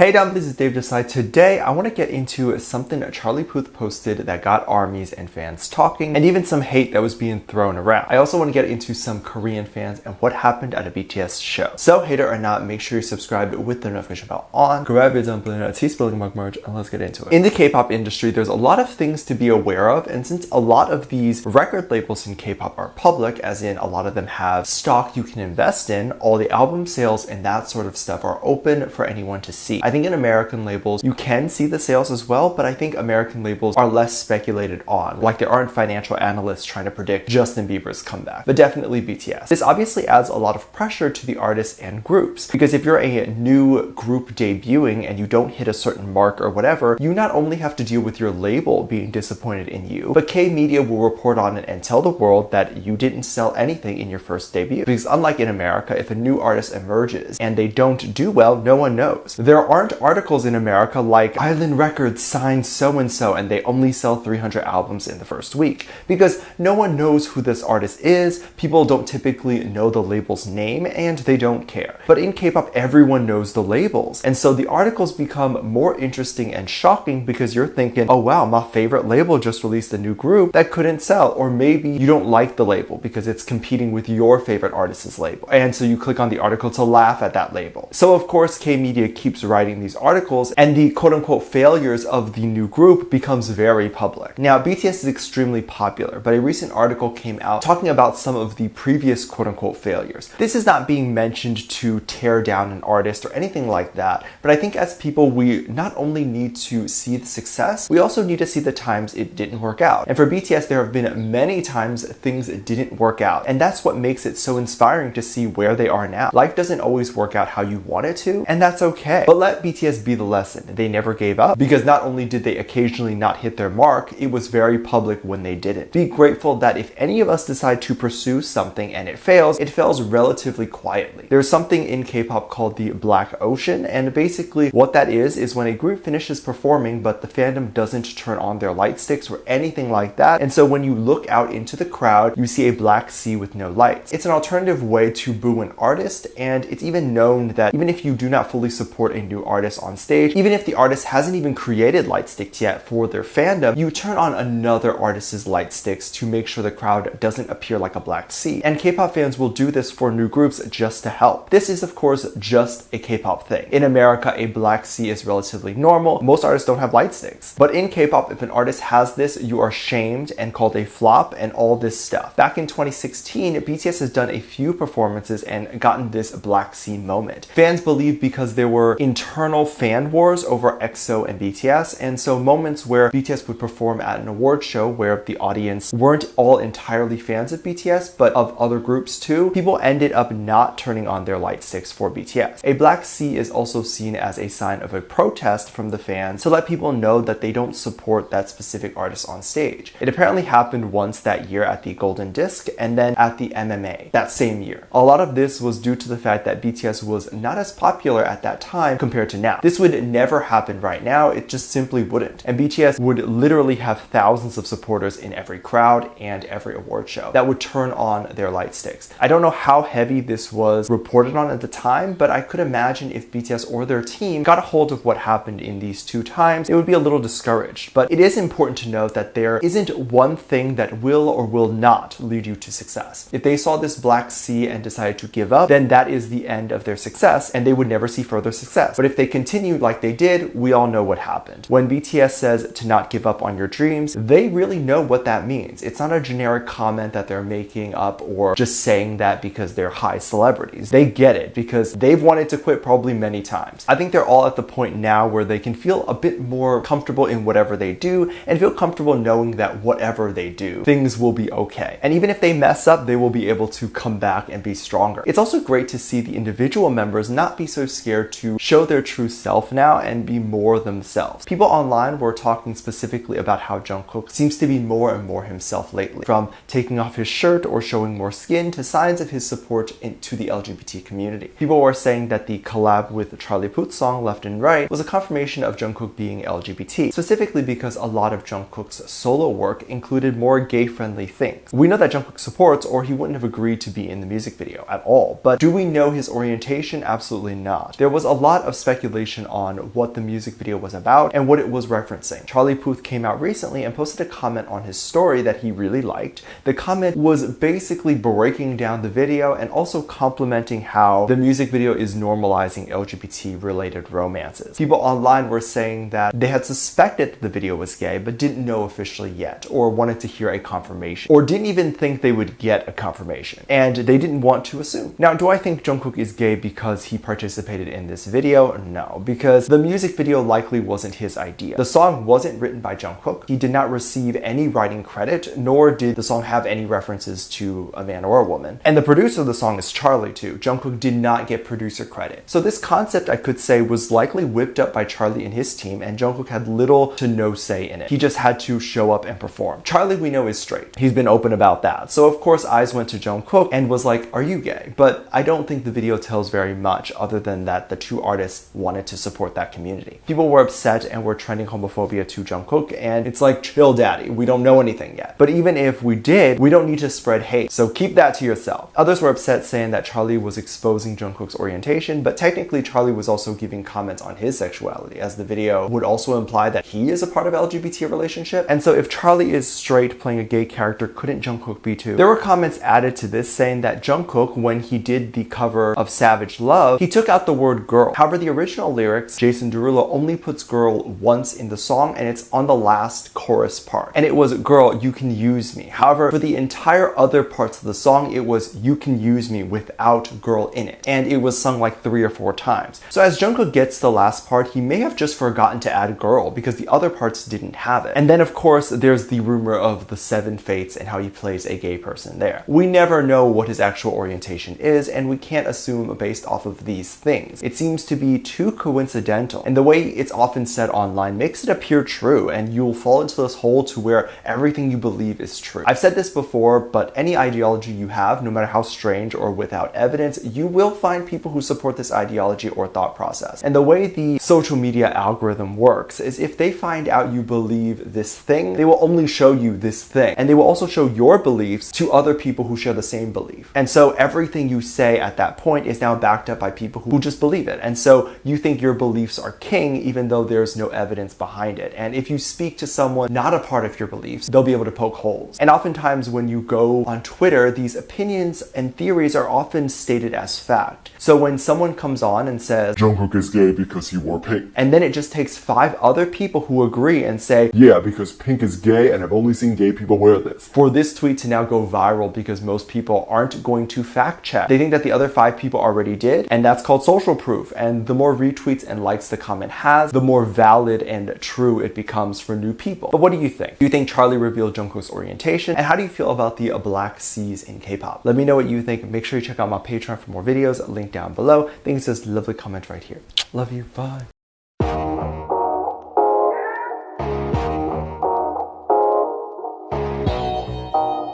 Hey Dom, this is Dave Desai. Today I want to get into something that Charlie Puth posted that got armies and fans talking, and even some hate that was being thrown around. I also want to get into some Korean fans and what happened at a BTS show. So hater or not, make sure you're subscribed with the notification bell on. Grab your dumpling, a tea spilling mug merch, and let's get into it. In the K-pop industry, there's a lot of things to be aware of, and since a lot of these record labels in K-pop are public, as in a lot of them have stock you can invest in, all the album sales and that sort of stuff are open for anyone to see. I think in American labels, you can see the sales as well, but I think American labels are less speculated on. Like there aren't financial analysts trying to predict Justin Bieber's comeback, but definitely BTS. This obviously adds a lot of pressure to the artists and groups, because if you're a new group debuting and you don't hit a certain mark or whatever, you not only have to deal with your label being disappointed in you, but K-media will report on it and tell the world that you didn't sell anything in your first debut. Because unlike in America, if a new artist emerges and they don't do well, no one knows. There aren't articles in America like Island Records signed so-and-so and they only sell 300 albums in the first week, because no one knows who this artist is, people don't typically know the label's name, and they don't care. But in K-pop, everyone knows the labels, and so the articles become more interesting and shocking because you're thinking, oh wow, my favorite label just released a new group that couldn't sell, or maybe you don't like the label because it's competing with your favorite artist's label, and so you click on the article to laugh at that label. So of course K-media keeps writing these articles, and the quote-unquote failures of the new group becomes very public. Now, BTS is extremely popular, but a recent article came out talking about some of the previous quote-unquote failures. This is not being mentioned to tear down an artist or anything like that, but I think as people, we not only need to see the success, we also need to see the times it didn't work out. And for BTS, there have been many times things didn't work out, and that's what makes it so inspiring to see where they are now. Life doesn't always work out how you want it to, and that's okay. But let BTS be the lesson. They never gave up, because not only did they occasionally not hit their mark, it was very public when they didn't. Be grateful that if any of us decide to pursue something and it fails relatively quietly. There's something in K-pop called the Black Ocean, and basically what that is when a group finishes performing but the fandom doesn't turn on their light sticks or anything like that, and so when you look out into the crowd, you see a black sea with no lights. It's an alternative way to boo an artist, and it's even known that even if you do not fully support a new artist on stage, even if the artist hasn't even created light sticks yet for their fandom, you turn on another artist's light sticks to make sure the crowd doesn't appear like a black sea. And K-pop fans will do this for new groups just to help. This is of course just a K-pop thing. In America, a black sea is relatively normal. Most artists don't have light sticks. But in K-pop, if an artist has this, you are shamed and called a flop and all this stuff. Back in 2016, BTS has done a few performances and gotten this black sea moment. Fans believe because there were internal fan wars over EXO and BTS, and so moments where BTS would perform at an award show where the audience weren't all entirely fans of BTS but of other groups too, people ended up not turning on their light sticks for BTS. A black sea is also seen as a sign of a protest from the fans to let people know that they don't support that specific artist on stage. It apparently happened once that year at the Golden Disc and then at the MMA that same year. A lot of this was due to the fact that BTS was not as popular at that time compared to now. This would never happen right now, it just simply wouldn't. And BTS would literally have thousands of supporters in every crowd and every award show that would turn on their light sticks. I don't know how heavy this was reported on at the time, but I could imagine if BTS or their team got a hold of what happened in these two times, it would be a little discouraged. But it is important to note that there isn't one thing that will or will not lead you to success. If they saw this black sea and decided to give up, then that is the end of their success and they would never see further success. But if they continue like they did, we all know what happened. When BTS says to not give up on your dreams, they really know what that means. It's not a generic comment that they're making up or just saying that because they're high celebrities. They get it because they've wanted to quit probably many times. I think they're all at the point now where they can feel a bit more comfortable in whatever they do and feel comfortable knowing that whatever they do, things will be okay. And even if they mess up, they will be able to come back and be stronger. It's also great to see the individual members not be so scared to show their true self now and be more themselves. People online were talking specifically about how Jung Kook seems to be more and more himself lately, from taking off his shirt or showing more skin to signs of his support to the LGBT community. People were saying that the collab with the Charlie Puth song Left and Right was a confirmation of Jung Kook being LGBT, specifically because a lot of Jung Kook's solo work included more gay-friendly things. We know that Jung Kook supports, or he wouldn't have agreed to be in the music video at all, but do we know his orientation? Absolutely not. There was a lot of speculation speculation on what the music video was about and what it was referencing. Charlie Puth came out recently and posted a comment on his story that he really liked. The comment was basically breaking down the video and also complimenting how the music video is normalizing LGBT-related romances. People online were saying that they had suspected the video was gay but didn't know officially yet, or wanted to hear a confirmation, or didn't even think they would get a confirmation, and they didn't want to assume. Now, do I think Jung Kook is gay because he participated in this video? No, because the music video likely wasn't his idea. The song wasn't written by Jung Kook. He did not receive any writing credit, nor did the song have any references to a man or a woman. And the producer of the song is Charlie too. Jung Kook did not get producer credit. So this concept, I could say, was likely whipped up by Charlie and his team, and Jung Kook had little to no say in it. He just had to show up and perform. Charlie, we know, is straight. He's been open about that. So of course eyes went to Jung Kook and was like, are you gay? But I don't think the video tells very much other than that the two artists wanted to support that community. People were upset and were trending homophobia to Jung Kook, and it's like, chill daddy, we don't know anything yet. But even if we did, we don't need to spread hate, so keep that to yourself. Others were upset, saying that Charlie was exposing Jung Kook's orientation, but technically Charlie was also giving comments on his sexuality, as the video would also imply that he is a part of LGBT relationship. And so if Charlie is straight playing a gay character, couldn't Jung Kook be too? There were comments added to this saying that Jung Kook, when he did the cover of Savage Love, he took out the word girl. However, the original lyrics, Jason Derulo only puts girl once in the song, and it's on the last chorus part. And it was, girl, you can use me. However, for the entire other parts of the song, it was, you can use me without girl in it. And it was sung like 3 or 4 times. So as Jung Kook gets to the last part, he may have just forgotten to add girl because the other parts didn't have it. And then of course, there's the rumor of the 7 fates and how he plays a gay person there. We never know what his actual orientation is, and we can't assume based off of these things. It seems to be too coincidental, and the way it's often said online makes it appear true, and you'll fall into this hole to where everything you believe is true. I've said this before, but any ideology you have, no matter how strange or without evidence, you will find people who support this ideology or thought process. And the way the social media algorithm works is if they find out you believe this thing, they will only show you this thing, and they will also show your beliefs to other people who share the same belief. And so everything you say at that point is now backed up by people who just believe it. And so you think your beliefs are king even though there's no evidence behind it. And if you speak to someone not a part of your beliefs, they'll be able to poke holes. And oftentimes when you go on Twitter, these opinions and theories are often stated as fact. So when someone comes on and says, Jung Kook is gay because he wore pink, and then it just takes 5 other people who agree and say, yeah, because pink is gay and I've only seen gay people wear this, for this tweet to now go viral because most people aren't going to fact check. They think that the other 5 people already did, and that's called social proof. And the more retweets and likes the comment has, the more valid and true it becomes for new people. But what do you think? Do you think Charlie revealed Jung Kook's orientation? And how do you feel about the Black C's in K-pop? Let me know what you think. Make sure you check out my Patreon for more videos, link down below. Thanks for this lovely comment right here. Love you. Bye.